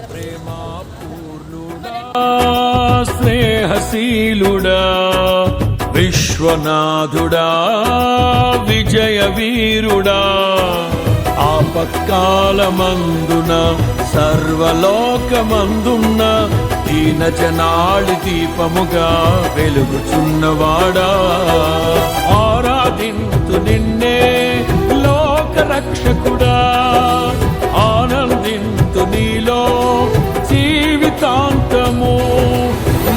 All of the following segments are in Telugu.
ప్రేమా పూర్ణుడా స్నేహశీలుడా విశ్వనాథుడా విజయ వీరుడా ఆపత్కాలమందున సర్వలోకమందున్న దీన జనాళి దీపముగా వెలుగుచున్నవాడా ఆరాధింతు నిన్నే లోక రక్షకుడా ఆనందింతు నీలో జీవితాంతము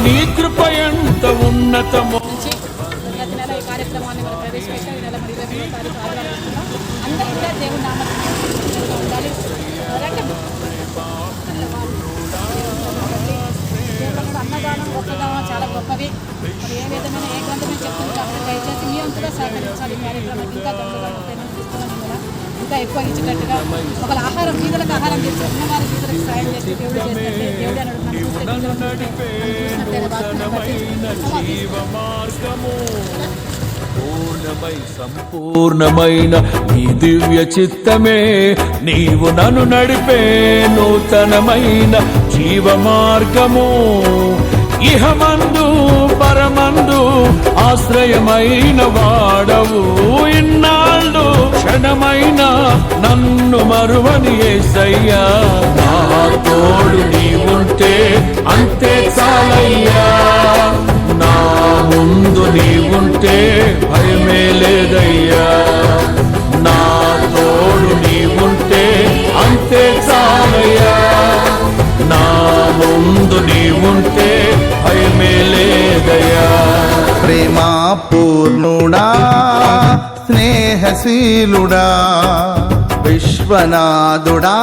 నీ కృప ఎంత ఉన్నతము. ప్రతి నెల ఈ కార్యక్రమాన్ని మనం ప్రవేశపెట్టాం. ఈ నెల మరి 23వ తారీఖు ఆదివారం అందరూ కూడా దేవుని నామములో ఉండాలి. అన్నదానం గొప్పదానం చాలా గొప్పవి. మరి ఏ విధమైన ఏ గ్రంథమే చెప్తుంది కాబట్టి దయచేసి మీ అంతగా సహకరించాలి. ఈ కార్యక్రమానికి ఇంకా తొందరగా ఇంకా ఎక్కువ ఇచ్చినట్టుగా ఒకళ్ళ ఆహారం బీదలకు ఆహారం చేసి ఉన్నవారి బీదలకు సాయం చేస్తే దేవుడు చేస్తే దేవుడు సంపూర్ణమైన నీ దివ్య చిత్తమే నీవు నన్ను నడిపే నూతనమైన జీవ మార్గము ఇహమందు పరమందు ఆశ్రయమైన వాడవు ఇన్నాళ్ళు క్షణమైన నన్ను మరువని యేసయ్యా నా తోడు నీవుంటే అంతే చాలయ్యా నా ముందు నీవుంటే భయమే లేదయ్యా నా తోడు నీవుంటే అంతే చాలయ్యా నా ముందు నీవుంటే భయమే లేదయ్యా. ప్రేమా పూర్ణుడా స్నేహశీలుడా విశ్వనాథుడా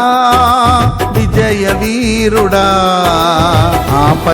విజయ వీరుడా